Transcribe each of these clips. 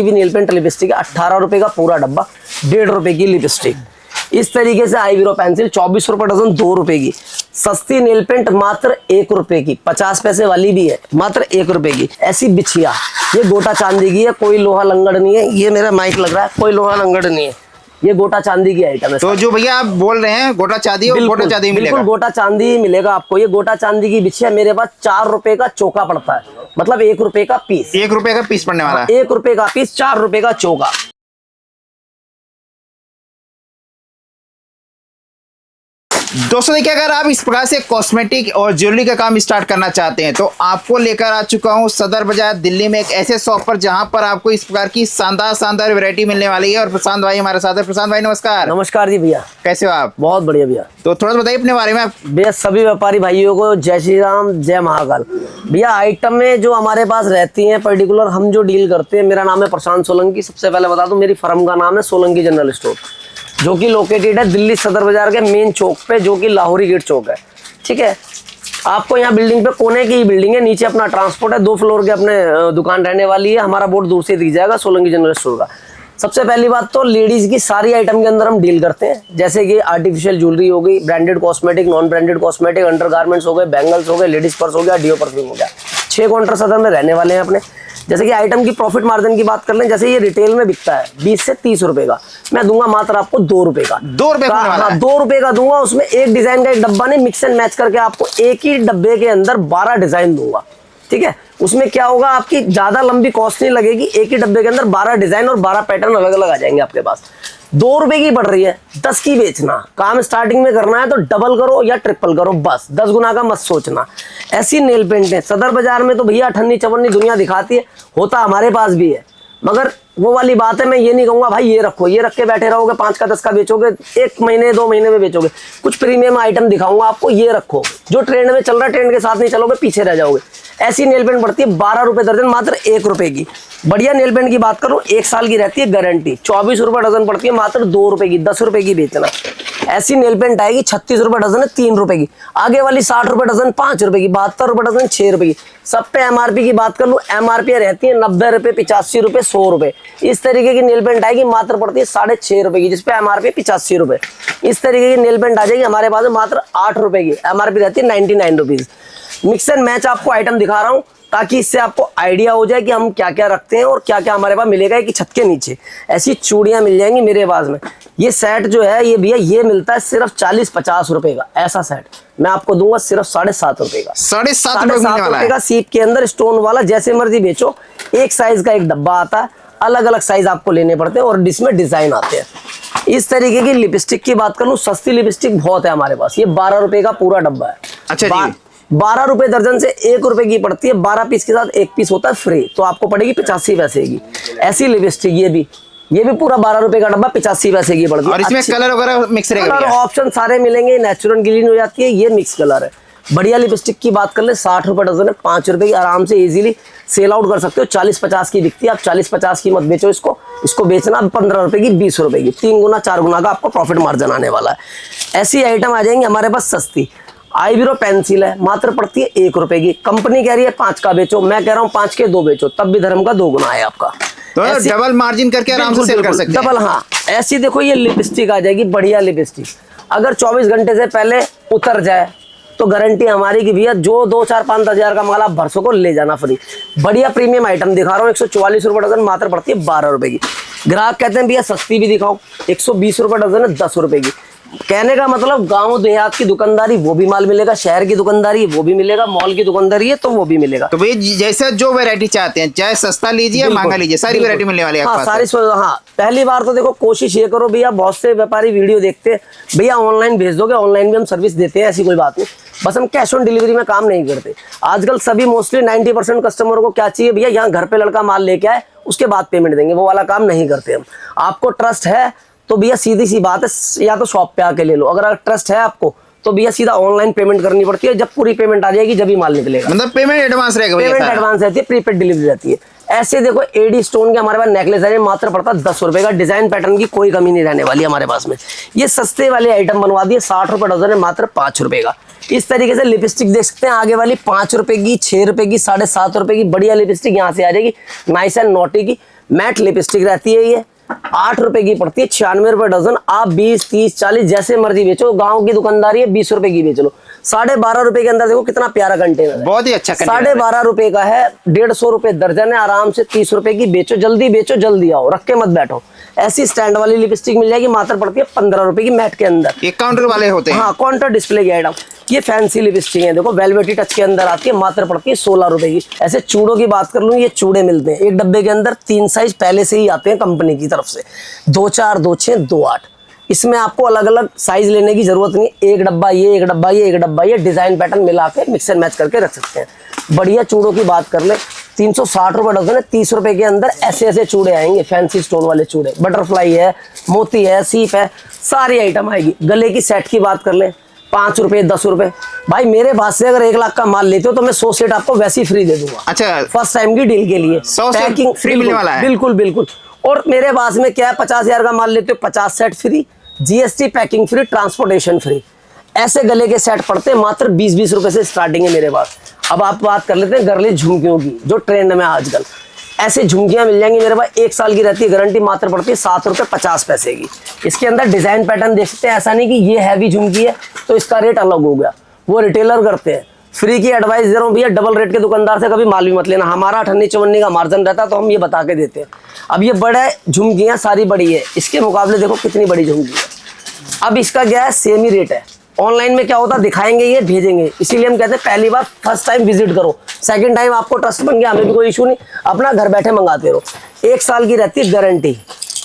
भी nail paint lipstick है 18 रुपए का पूरा डब्बा, 1.5 रुपए की लिपस्टिक। इस तरीके से आईब्रो पेंसिल 24 रुपए डजन, 2 रुपए की। सस्ती नेल पेंट मात्र 1 रुपए की, 50 पैसे वाली भी है मात्र 1 रुपए की। ऐसी बिछिया, ये गोटा चांदी की है, कोई लोहा लंगड़ नहीं है। ये मेरा माइक लग रहा है, कोई लोहा लंगड़ नहीं है, ये गोटा चांदी की आइटम है। तो जो भैया आप बोल रहे हैं गोटा चांदी, और गोटा चांदी मिलेगा? बिल्कुल गोटा चांदी ही मिलेगा आपको। ये गोटा चांदी की बिछिया मेरे पास 4 रुपए का चौका पड़ता है, मतलब 1 रुपए का पीस। 1 रुपए का पीस पड़ने वाला है। 1 रुपए का पीस, 4 रुपए का चौका। दोस्तों देखिए, अगर आप इस प्रकार से कॉस्मेटिक और ज्वेलरी का काम स्टार्ट करना चाहते हैं तो आपको लेकर आ चुका हूं सदर बाजार दिल्ली में एक ऐसे शॉप पर जहां पर आपको इस प्रकार की शानदार वैरायटी मिलने वाली है। और प्रशांत भाई हमारे साथ है। प्रशांत भाई नमस्कार। नमस्कार जी भैया, कैसे हो आप? बहुत बढ़िया भैया। तो थोड़ा सा बताइए अपने बारे में। भैया सभी व्यापारी भाइयों को जय श्री राम, जय महाकाल। भैया आइटम में जो हमारे पास रहती हैं पर्टिकुलर हम जो डील करते हैं, मेरा नाम है प्रशांत सोलंकी। सबसे पहले बता दूं, मेरी फर्म का नाम है सोलंकी जनरल स्टोर, जो कि लोकेटेड है दिल्ली सदर बाजार के मेन चौक पे, जो कि लाहौरी गेट चौक है। ठीक है, आपको यहाँ बिल्डिंग पे कोने की बिल्डिंग है, नीचे अपना ट्रांसपोर्ट है, 2 फ्लोर के अपने दुकान रहने वाली है। हमारा बोर्ड दूर से दिख जाएगा सोलंकी जनरल स्टोर का। सबसे पहली बात तो लेडीज की सारी आइटम के अंदर हम डील करते हैं, जैसे कि आर्टिफिशियल ज्वेलरी हो गई, branded cosmetic, non branded cosmetic, undergarments हो गए, बैंगल्स हो गए, लेडीज पर्स हो गया, डिओ परफ्यूम हो गया। 6 काउंटर सदर में रहने वाले हैं अपने। जैसे कि आइटम की प्रॉफिट मार्जिन की बात कर लें, जैसे ये रिटेल में बिकता है 20 से 30 रुपए का, मैं दूंगा मात्र आपको 2 रुपए का। 2 रुपए का? हाँ, 2 रुपए का दूंगा। उसमें एक डिजाइन का एक डब्बा नहीं, मिक्स एंड मैच करके आपको एक ही डब्बे के अंदर 12 डिजाइन दूंगा। ठीक है, उसमें क्या होगा, आपकी ज्यादा लंबी कॉस्ट नहीं लगेगी। एक ही डब्बे के अंदर 12 डिजाइन और 12 पैटर्न अलग अलग आ जाएंगे आपके पास। 2 रुपए की पड़ रही है, 10 की बेचना। काम स्टार्टिंग में करना है तो डबल करो या ट्रिपल करो, बस 10 गुना का मत सोचना। ऐसी नेल पेंट है सदर बाजार में तो भैया अठन्नी चवन्नी दुनिया दिखाती है, होता हमारे पास भी है, मगर वो वाली बात है। मैं ये नहीं कहूंगा भाई ये रखो, ये रख के बैठे रहोगे, 5 का 10 का बेचोगे, 1 महीने 2 महीने में बेचोगे। कुछ प्रीमियम आइटम दिखाऊंगा आपको, ये रखो। जो ट्रेंड में चल रहा है ट्रेंड के साथ नहीं चलोगे, पीछे रह जाओगे। ऐसी नेल पेंट पड़ती है 12 रुपए दर्जन, मात्र 1 रुपए की। बढ़िया नेल पेंट की बात करूं, 1 साल की रहती है गारंटी, 24 रुपए डजन पड़ती है, मात्र 2 रुपए की, 10 रुपए की बेचना। ऐसी नेल पेंट आएगी 36 रुपए डजन है, 3 रुपए की। आगे वाली 60 रुपए डजन, 5 रुपए की। 72 रुपए डजन, 6 रुपए की। सब पे एमआरपी की बात कर लूं, एमआरपी रहती है 90 रुपए, 85 रुपए, 100 रुपए। इस तरीके की नेल पेंट आएगी, मात्र पड़ती है 6.5 रुपए की, जिसपे एमआरपी 85 रुपए। इस तरीके की नेल पेंट आ जाएगी हमारे पास मात्र 8 रुपए की, एमआरपी रहती है 99 रुपीज। मिक्स एंड मैच आपको आइटम दिखा रहा हूं, ताकि इससे आपको आइडिया हो जाए कि हम क्या क्या रखते हैं और क्या क्या हमारे पास मिलेगा। एक छत के नीचे ऐसी चूड़ियां मिल जाएंगी मेरे पास में। ये सेट जो है ये भैया ये मिलता है सिर्फ 40-50 रुपए का। ऐसा सेट मैं आपको दूंगा सिर्फ 7.5 रुपए का। 7.5 रुपए का सीप के अंदर स्टोन वाला, जैसे मर्जी बेचो। एक साइज का एक डब्बा आता है, अलग अलग साइज आपको लेने पड़ते हैं और इसमें डिजाइन आते हैं। इस तरीके की लिपस्टिक की बात करूं, सस्ती लिपस्टिक बहुत है हमारे पास। ये 12 रुपए का पूरा डब्बा है। अच्छा जी। 12 रुपए दर्जन से 1 रुपए की पड़ती है। 12 पीस के साथ 1 पीस होता है फ्री, तो आपको पड़ेगी 85 पैसे की। ऐसी लिपस्टिक ये भी पूरा 12 रुपए का डब्बा 85 पैसे की पड़ती है। और इसमें कलर वगैरह मिक्स रहेगा? कलर ऑप्शन सारे मिलेंगे, नेचुरल ग्रीन हो जाती है, ये मिक्स कलर है। बढ़िया लिपस्टिक की बात कर ले, 60 रुपए डजन है, 5 रुपए की। आराम से इजीली सेल आउट कर सकते हो। 40-50 की बिकती है, आप 40-50 की मत बेचो इसको बेचना 15 रुपए की, 20 रुपए की। 3 गुना 4 गुना का आपको प्रॉफिट मार्जिन आने वाला है। ऐसी आइटम आ जाएंगे हमारे पास सस्ती। आईब्रो पेंसिल है, मात्र पड़ती है 1 रुपए की। कंपनी कह रही है 5 का बेचो, मैं कह रहा हूँ 5 के 2 बेचो, तब भी धर्म का 2 गुना है आपका। तो डबल मार्जिन करके आराम से सेल कर सकते हैं। डबल, हाँ। ऐसी देखो ये लिपस्टिक आ जाएगी, बढ़िया लिपस्टिक। अगर 24 घंटे से पहले उतर जाए तो गारंटी हमारी कि भैया जो 2, 4, 5, 10 हजार का माल आप भरसों को ले जाना फ्री। बढ़िया प्रीमियम आइटम दिखा रहा हूँ, 144 रुपए डजन, मात्र पड़ती है 12 रुपए की। ग्राहक कहते हैं भैया सस्ती भी दिखाओ, 120 रुपए डजन है, 10 रुपए की। कहने का मतलब गांव देहात की दुकानदारी वो भी माल मिलेगा, शहर की दुकानदारी वो भी मिलेगा, मॉल की दुकानदारी है तो वो भी मिलेगा। तो भाई जैसे जो वैरायटी चाहते हैं, चाहे सस्ता लीजिए या महंगा लीजिए, सारी वैरायटी मिलने वाली है। हाँ, हाँ। पहली बार तो देखो कोशिश ये करो भैया, बहुत से व्यापारी वीडियो देखते हैं भैया ऑनलाइन भेज दोगे, ऑनलाइन भी हम सर्विस देते हैं, ऐसी कोई बात नहीं। बस हम कैश ऑन डिलीवरी में काम नहीं करते। आजकल सभी मोस्टली 90% कस्टमर को क्या चाहिए भैया, यहाँ घर पे लड़का माल लेके आए उसके बाद पेमेंट देंगे, वो वाला काम नहीं करते हम। आपको ट्रस्ट है तो भैया सीधी सी बात है, या तो शॉप पे आके ले लो। अगर ट्रस्ट है आपको तो भैया सीधा ऑनलाइन पेमेंट करनी पड़ती है। जब पूरी पेमेंट आ जाएगी जब ही माल निकलेगा। मतलब पेमेंट एडवांस रहेगा? पेमेंट एडवांस रहती है, प्रीपेड डिलीवरी रहती है। ऐसे देखो एडी स्टोन के हमारे पास नेकलेस है, मात्र पड़ता है 10 रुपए का। डिजाइन पैटर्न की कोई कमी नहीं रहने वाली हमारे पास में। ये सस्ते वाले आइटम बनवा दिए, 60 रुपए डजन है, मात्र 5 रुपए का। इस तरीके से लिपस्टिक देख सकते हैं, आगे वाली 5 रुपए की, 6 रुपए की, 7.5 रुपए की बढ़िया लिपस्टिक यहाँ से आ जाएगी, नाइस एंड नॉटी की। मैट लिपस्टिक रहती है ये 8 रुपए की पड़ती है, 96 रुपए डजन। आप 20, 30, 40 जैसे मर्जी बेचो। गांव की दुकानदारी है, 20 रुपए की बेच लो। 12.5 रुपए के अंदर देखो कितना प्यारा कंटेनर है, बहुत ही अच्छा कंटेनर 12.5 रुपए का है। 150 रुपए दर्जन है, आराम से 30 रुपए की बेचो। जल्दी बेचो, जल्दी आओ, रख के मत बैठो। ऐसी स्टैंड वाली लिपस्टिक मिल जाएगी, मात्र पड़ती है 15 रुपए की मैट के अंदर। ये काउंटर वाले होते हैं। हाँ, काउंटर डिस्प्ले की आइटम। ये फैंसी लिपस्टिक है, देखो वेलवेटी टच के अंदर आती है, मात्र पड़ती है 16 रुपए की। ऐसे चूड़ों की बात कर लूँ, ये चूड़े मिलते हैं एक डब्बे के अंदर 3 साइज पहले से ही आते हैं कंपनी की तरफ से, 2 4, 2 6, 2 8। इसमें आपको अलग अलग साइज लेने की जरूरत नहीं, एक डब्बा ये, एक डब्बा ये, एक डब्बा ये, डिजाइन पैटर्न मिला के मिक्स एंड मैच करके रख सकते हैं। बढ़िया चूड़ों की बात कर ले, 360 रुपए डजन है। 30 रुपए के अंदर ऐसे ऐसे चूड़े आएंगे, फैंसी स्टोन वाले चूड़े, बटरफ्लाई है, मोती है, सीप है, सारी आइटम आएगी। गले की सेट की बात कर ले, 5 रुपए, 10 रुपए। भाई मेरे पास से अगर 1 लाख का माल लेते हो तो मैं 100 सेट आपको वैसे ही फ्री दे दूंगा। अच्छा, फर्स्ट टाइम की डील के लिए 100 सेट फ्री मिलने वाला है। बिल्कुल बिल्कुल। और मेरे पास में क्या है, 50,000 का माल लेते हो 50 set free, GST packing free, transportation free. ऐसे गले के सेट पड़ते हैं मात्र 20-20 रुपए से स्टार्टिंग है मेरे पास। अब आप बात कर लेते हैं गर्ली झुमकियों की, जो ट्रेंड में आजकल। ऐसे झुमकियां मिल जाएंगी मेरे पास, 1 साल की रहती है गारंटी, मात्र पड़ती है 7 रुपए 50 पैसे की। इसके अंदर डिजाइन पैटर्न देख सकते हैं, ऐसा नहीं कि ये हैवी झुमकी है तो इसका रेट अलग हो गया, वो रिटेलर करते हैं। फ्री की एडवाइस दे रहा हूँ भैया, डबल रेट के दुकानदार से कभी माल भी मत लेना। हमारा 98-54 का मार्जिन रहता है तो हम ये बता के देते हैं। अब ये बड़ा झुमकियां सारी बड़ी है, इसके मुकाबले देखो कितनी बड़ी झुमकी है। अब इसका क्या है, सेम ही रेट है। ऑनलाइन में क्या होता है, दिखाएंगे ये, भेजेंगे, इसीलिए हम कहते हैं पहली बार फर्स्ट टाइम विजिट करो, सेकंड टाइम आपको ट्रस्ट बन गया, हमें भी कोई इशू नहीं, अपना घर बैठे मंगाते रहो। 1 साल की रहती है गारंटी।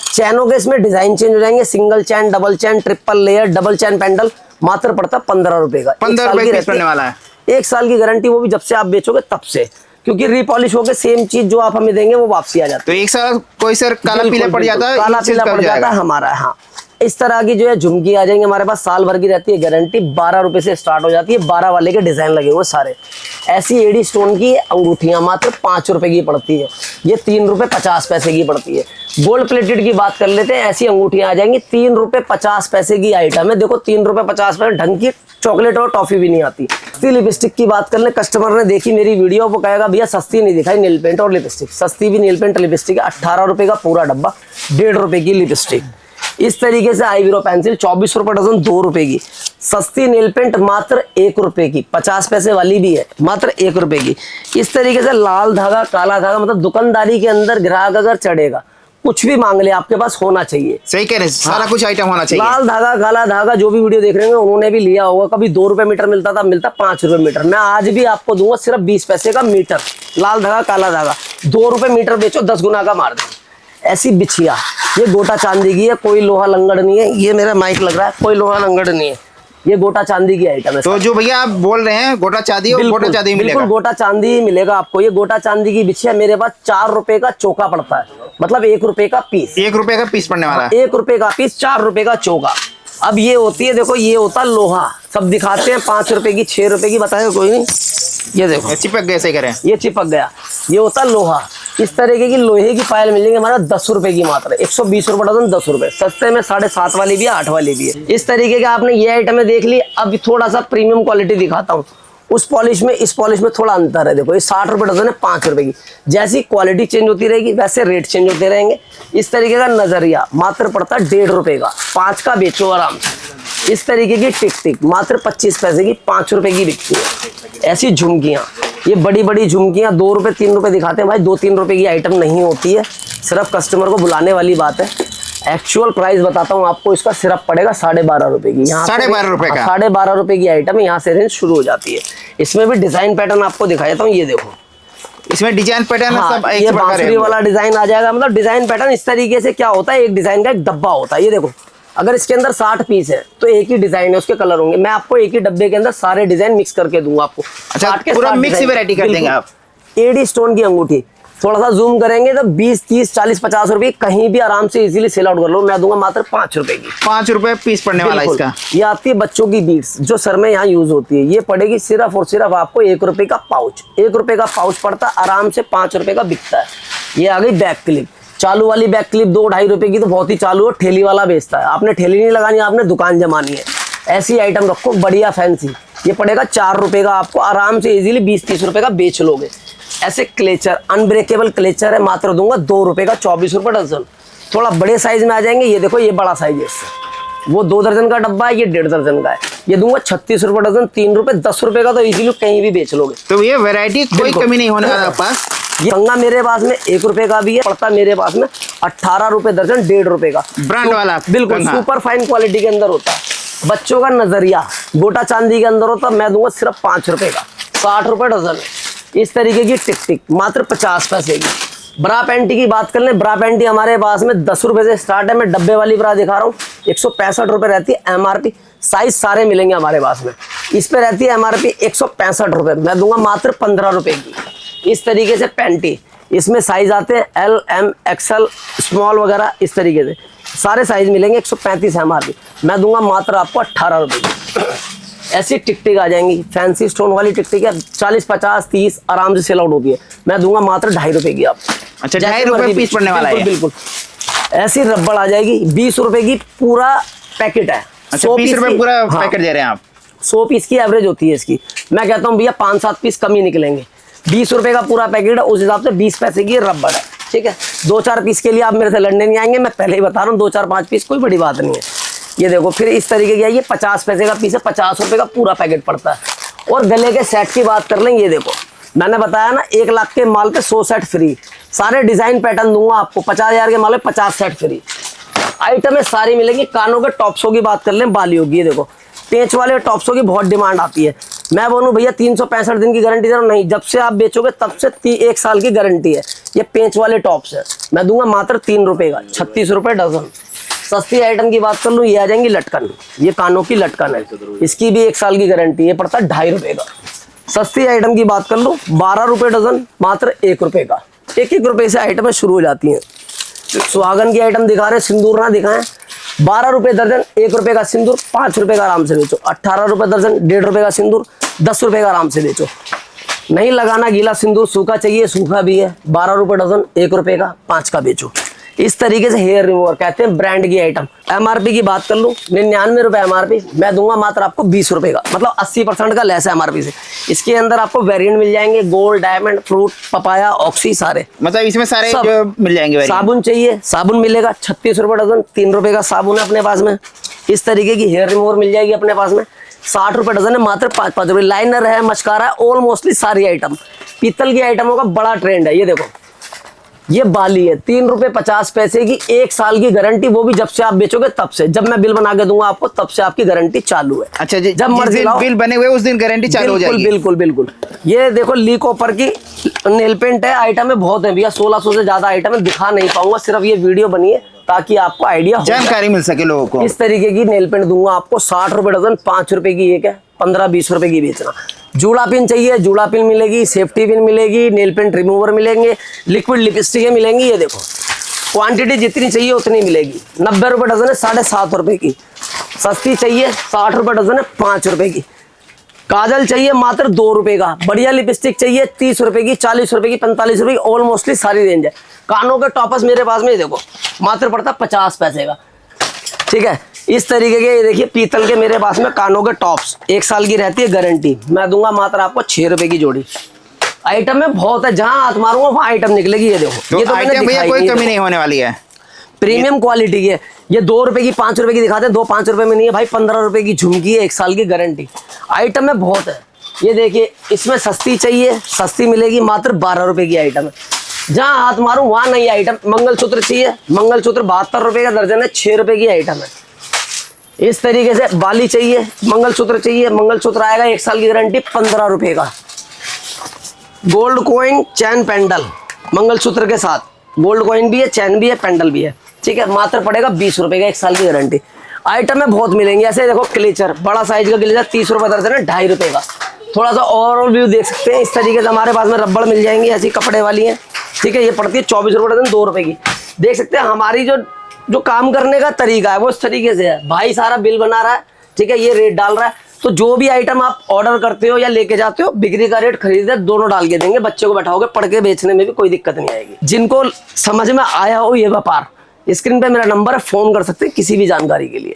चैनों के इसमें डिजाइन चेंज हो जाएंगे, सिंगल चैन, डबल चैन, ट्रिपल लेयर, डबल चैन पेंडल, मात्र पड़ता 15 रुपए का। 15 रुपए पड़ने वाला है। 1 साल की गारंटी, वो भी जब से आप बेचोगे तब से, क्योंकि रिपॉलिश होकर सेम चीज जो आप हमें देंगे वो वापसी आ जाती है। तो 1 साल कोई सर काला पीला पड़ जाता है, काला पीला पड़ जाता है हमारा। हाँ, इस तरह की जो है झुमकी आ जाएंगे हमारे पास, साल भर की रहती है गारंटी। 12 रुपए से स्टार्ट हो जाती है, 12 वाले के डिजाइन लगे हुए सारे। ऐसी एडी स्टोन की अंगूठियां मात्र 5 रुपए की पड़ती है, ये 3 रुपए 50 पैसे की पड़ती है। गोल्ड प्लेटेड की बात कर लेते हैं, ऐसी अंगूठियां आ जाएंगी 3 रुपए 50 पैसे की आइटम है। देखो 3 रुपए 50 पैसे, ढंग की चॉकलेट और टॉफी भी नहीं आती। लिपस्टिक की बात कर ले, कस्टमर ने देखी मेरी वीडियो, वो कहेगा भैया सस्ती नहीं दिखाई नेल पेंट और लिपस्टिक। सस्ती भी नेल पेंट लिपस्टिक है, 18 रुपए का पूरा डब्बा, 1.5 रुपए की लिपस्टिक। इस तरीके से आईब्रो पेंसिल 24 रुपए डजन, 2 रुपए की। सस्ती नेल पेंट मात्र 1 रुपए की, 50 पैसे वाली भी है, मात्र 1 रुपए की। इस तरीके से लाल धागा, काला धागा, मतलब दुकानदारी के अंदर ग्राहक अगर चढ़ेगा, कुछ भी मांग ले आपके पास होना चाहिए। सही कह रहे हैं, सारा कुछ आइटम होना चाहिए। लाल धागा, काला धागा, जो भी वीडियो देख रहे हैं उन्होंने भी लिया होगा। कभी 2 रुपए मीटर मिलता था, मिलता 5 रुपए मीटर। मैं आज भी आपको दूंगा सिर्फ 20 पैसे का मीटर, लाल धागा, काला धागा। 2 रुपए मीटर बेचो, 10 गुना का मार्जिन। ऐसी बिछिया, ये गोटा चांदी की है, कोई लोहा लंगड़ नहीं है। ये मेरा माइक लग रहा है, कोई लोहा लंगड़ नहीं है, ये गोटा चांदी की आइटम है। तो जो भैया आप बोल रहे हैं गोटा चांदी, और गोटा चांदी मिलेगा? बिल्कुल गोटा चांदी ही मिलेगा आपको। ये गोटा चांदी की बिछिया मेरे पास 4 रुपए का चौका पड़ता है, मतलब 1 रुपए का पीस। 1 रुपए का पीस पड़ने वाला है। 1 रुपए का पीस, 4 रुपए का चौका। अब ये होती है, देखो ये होता है लोहा, सब दिखाते हैं 5 रुपए की, 6 रुपए की, बताए कोई नहीं। ये देखो चिपक गए, सही करें, ये चिपक गया, ये होता है लोहा। इस तरीके की लोहे की पायल मिलेंगे हमारा 10 रुपए की मात्र, 120 रुपए डजन, 10 रुपए। सस्ते में 7.5 वाली भी है, 8 वाली भी है। इस तरीके का आपने ये आइटमें देख ली। अब थोड़ा सा प्रीमियम क्वालिटी दिखाता हूँ। उस पॉलिश में इस पॉलिश में थोड़ा अंतर है। देखो ये 60 रुपए डजन है, 5 रुपए की। जैसी क्वालिटी चेंज होती रहेगी वैसे रेट चेंज होते रहेंगे। इस तरीके का नजरिया मात्र पड़ता है 1.5 रुपए का, 5 का बेचो आराम से। इस तरीके की टिक टिक मात्र 25 पैसे की, 5 रुपए की बिकती है। ऐसी झुमकियां, ये बड़ी बड़ी झुमकियां 2 रुपए 3 रुपए दिखाते हैं भाई, 2-3 रुपए की आइटम नहीं होती है, सिर्फ कस्टमर को बुलाने वाली बात है। एक्चुअल प्राइस बताता हूँ आपको, इसका सिर्फ पड़ेगा 12.5 रुपए की। यहाँ 12.5 रुपए का, 12.5 रुपए की आइटम है, यहाँ से रेंज शुरू हो जाती है। इसमें भी डिजाइन पैटर्न आपको दिखा देता हूँ, ये देखो इसमें डिजाइन पैटर्न हाँ, सब ये बांसुरी वाला डिजाइन आ जाएगा। मतलब डिजाइन पैटर्न इस तरीके से क्या होता है, एक डिजाइन का एक डब्बा होता है। ये देखो अगर इसके अंदर 60 पीस है तो एक ही डिजाइन है, उसके कलर होंगे। मैं आपको एक ही डब्बे के अंदर सारे डिजाइन मिक्स करके दूंगा आपको। अच्छा, पूरा मिक्स वैरायटी कर देंगे आप। एडी स्टोन की अंगूठी, थोड़ा सा जूम करेंगे तो 20, 30, 40, 50 रुपए कहीं भी आराम से इजीली सेल आउट कर लो। मैं दूंगा मात्र 5 रुपए की। 5 रुपए पीस पड़ने वाला इसका। ये आती है बच्चों की बीड्स, जो सर में यहाँ यूज होती है। ये पड़ेगी सिर्फ और सिर्फ आपको 1 रुपए का पाउच। 1 रुपए का पाउच पड़ता है, आराम से 5 रुपए का बिकता है। ये आ गई बैक क्लिप, चालू वाली बैक क्लिप 2-2.5 रुपए की तो बहुत ही चालू है, ठेली वाला बेचता है। आपने ठेली नहीं लगानी, आपने दुकान जमानी है। ऐसी आइटम रखो बढ़िया फैंसी, ये पड़ेगा 4 रुपए का, आपको आराम से इजीली 20-30 रुपए का बेच लोगे। ऐसे क्लेचर, अनब्रेकेबल क्लेचर है, मात्र दूंगा 2 रुपए का, 24 रुपए डजन। थोड़ा बड़े साइज में आ जाएंगे, ये देखो ये बड़ा साइज है इससे, वो 2 दर्जन का डब्बा है, ये 1.5 दर्जन का है, ये दूंगा 36 रुपए डजन, 3 रुपए, 10 रुपए का तो इजीली कहीं भी बेच लोगे। तो ये वैरायटी कोई कमी नहीं होने वाला पास। ये कंगा मेरे पास में 1 रुपए का भी है, पड़ता मेरे पास में 18 रुपए दर्जन, 1.5 रुपए का, ब्रांड वाला बिल्कुल कंघा। सुपर फाइन क्वालिटी के अंदर होता है। बच्चों का नजरिया गोटा चांदी के अंदर होता, मैं दूंगा सिर्फ 5 रुपए का, 60 रुपए डजन है। इस तरीके की टिक टिक मात्र 50 पैसे की। ब्रा पैंटी की बात कर लें, ब्रा पैंटी हमारे पास में 10 रुपए से स्टार्ट है। मैं डब्बे वाली ब्रा दिखा रहा हूँ, 165 रुपए रहती है एमआरपी, साइज सारे मिलेंगे हमारे पास में। इस पे रहती है एमआरपी 165 रुपए, मैं दूंगा मात्र 15 रुपए की। इस तरीके से पैंटी, इसमें साइज आते हैं एल, एम, एक्सएल, स्मॉल वगैरह, इस तरीके से सारे साइज मिलेंगे। 135 एमआरपी, मैं दूंगा मात्र आपको 18 रुपए की। ऐसी टिकटिक आ जाएंगी, फैंसी स्टोन वाली टिकटिक है, 40, 50, 30 आराम से सेल आउट होती है, मैं दूंगा मात्र 2.5 रुपए की आपको। अच्छा, 2.5 रुपए पीस पड़ने वाला है। बिल्कुल। ऐसी रबड़ आ जाएगी 20 रुपए की, पूरा पैकेट है। अच्छा, 20 रुपए पूरा पैकेट दे रहे हैं आप। 100 पीस की एवरेज होती है इसकी, मैं कहता हूँ भैया 5-7 पीस कम ही निकलेंगे। 20 रुपए का पूरा पैकेट है, उस हिसाब से 20 पैसे की रबड़ है, ठीक है। 2-4 पीस के लिए आप मेरे से लड़ने नहीं आएंगे, मैं पहले ही बता रहा हूँ, 2-4-5 पीस कोई बड़ी बात नहीं है। ये देखो, फिर इस तरीके की ये 50 पैसे का पीस है, 50 रुपए का पूरा पैकेट पड़ता है। और गले के सेट की बात कर लें, ये देखो मैंने बताया ना 1 लाख के माल पे 100 सेट फ्री, सारे डिजाइन पैटर्न दूंगा आपको। 50,000 के माल पे 50 सेट फ्री, आइटमें सारी मिलेंगी। कानों के टॉप्सों की बात कर लें, बालियों की, ये देखो पेंच वाले टॉप्सों की बहुत डिमांड आती है। मैं बोलूं भैया 365 दिन की गारंटी दे रहा हूं, नहीं, जब से आप बेचोगे तब से 1 साल की गारंटी है। ये पेंच वाले टॉप्स है, मैं दूंगा मात्र 3 रुपए का, 36 रुपए डजन। सस्ती आइटम की बात कर लूं, ये आ जाएंगी लटकन, ये कानों की लटकन है, इसकी भी 1 साल की गारंटी है, पड़ता है 2.5 रुपए का। सस्ती आइटम की बात कर लूं, 12 रुपए डजन, मात्र 1 रुपए का। 1-1 रुपए से आइटमें शुरू हो जाती हैं। सुहागन की आइटम दिखा रहे, सिंदूर ना दिखाएं, 12 रुपए दर्जन, 1 रुपए का सिंदूर, 5 रुपए का आराम से बेचो। 18 रुपए दर्जन, 1.5 रुपए का सिंदूर, 10 रुपए का आराम से बेचो। नहीं लगाना गीला सिंदूर, सूखा चाहिए, सूखा भी है, 12 रुपए डजन, 1 रुपए का, 5 का बेचो। इस तरीके से हेयर रिमूवर कहते हैं ब्रांड की आइटम। एमआरपी की बात कर लूं, 99 रुपए एमआरपी, मैं दूंगा मात्र आपको 20 रुपए का, मतलब 80% का लेस है एमआरपी से। इसके अंदर आपको वेरिएंट मिल जाएंगे, gold, diamond, fruit, papaya, oxy, सारे, मतलब इसमें सारे जो मिल जाएंगे वेरिएंट। साबुन चाहिए, साबुन मिलेगा 36 रुपए डजन, 3 रुपए का साबुन है अपने पास में। इस तरीके की हेयर रिमूवर मिल जाएगी अपने पास में, 60 रुपए डजन है, मात्र 5-5 रुपए। लाइनर है, मस्कारा है, ऑलमोस्टली सारी आइटम। पीतल की आइटमों का बड़ा ट्रेंड है। ये देखो, ये बाली है, 3 रुपए 50 पैसे की, 1 साल की गारंटी, वो भी जब से आप बेचोगे तब से। जब मैं बिल बना के दूंगा आपको, तब से आपकी गारंटी चालू है। अच्छा जी, जब मर्जी लाओ, बिल बने हुए उस दिन गारंटी चालू हो जाएगी। बिल्कुल बिल्कुल। ये देखो ली कॉपर की नेल पेंट है, आइटम है बहुत है भैया, 1600 से ज्यादा आइटम है, दिखा नहीं पाऊंगा, सिर्फ ये वीडियो बनी है ताकि आपको आइडिया हो, जानकारी मिल सके लोगों को। इस तरीके की नेल पेंट दूंगा आपको, 60 रुपए डजन, 5 रुपए की एक है, 15-20 रुपए की बेचना। जूड़ा पिन चाहिए, जूड़ा पिन मिलेगी, सेफ्टी पिन मिलेगी, नेल पेंट रिमूवर मिलेंगे, लिक्विड लिपस्टिकें मिलेंगी। ये देखो, क्वांटिटी जितनी चाहिए उतनी मिलेगी। 90 रुपए डजन है, 7.5 रुपए की। सस्ती चाहिए, 60 रुपए डजन है, 5 रुपए की। काजल चाहिए मात्र 2 रुपए का। बढ़िया लिपस्टिक चाहिए 30 रुपए की, 40 रुपए की, 45 रुपए की, ऑलमोस्टली सारी रेंज है। कानों के टॉपर्स मेरे पास में, देखो मात्र पड़ता 50 पैसे का, ठीक है। इस तरीके के ये देखिए पीतल के मेरे पास में कानों के टॉप्स, 1 साल की रहती है गारंटी, मैं दूंगा मात्र आपको 6 रुपए की जोड़ी। आइटम में बहुत है, जहां हाथ मारूंगा वहां आइटम निकलेगी। ये देखो, ये तो आइटम भैया कोई कमी नहीं होने वाली है, प्रीमियम क्वालिटी की है। ये 2 रुपए की, 5 रुपए की दिखाते हैं, 2-5 रुपए में नहीं है भाई, 15 रुपए की झुमकी है, 1 साल की गारंटी। आइटम में बहुत है। ये देखिए, इसमें सस्ती चाहिए, सस्ती मिलेगी, मात्र 12 रुपए की आइटम है। जहां हाथ मारूं वहां नहीं आइटम। मंगलसूत्र चाहिए, मंगलसूत्र 72 रुपए का दर्जन है, 6 रुपए की आइटम है। इस तरीके से बाली चाहिए, मंगलसूत्र चाहिए, मंगलसूत्र आएगा 1 साल की गारंटी, 15 रुपए का। गोल्ड कॉइन, चैन, पेंडल, मंगलसूत्र के साथ गोल्ड कॉइन भी है, चैन भी है, पेंडल भी है, ठीक है, मात्र पड़ेगा 20 रुपए का, 1 साल की गारंटी। आइटम में बहुत मिलेंगे। ऐसे देखो क्लेचर, बड़ा साइज का क्लेचर 30 रुपए दर्जन है, 2.5 रुपए का। थोड़ा सा ओवरऑल व्यू देख सकते हैं। इस तरीके से हमारे पास में रबड़ मिल जाएंगी, ऐसी कपड़े वाली है, ठीक है। ये पड़ती है 24 रुपए दर्जन, 2 रुपए की। देख सकते हैं हमारी जो काम करने का तरीका है वो इस तरीके से है। भाई सारा बिल बना रहा है, ठीक है, ये रेट डाल रहा है, तो जो भी आइटम आप ऑर्डर करते हो या लेके जाते हो, बिक्री का रेट, खरीदे, दोनों डाल के देंगे। बच्चे को बैठाओगे, पढ़ के बेचने में भी कोई दिक्कत नहीं आएगी। जिनको समझ में आया हो ये व्यापार, स्क्रीन पे मेरा नंबर है, फोन कर सकते हैं किसी भी जानकारी के लिए।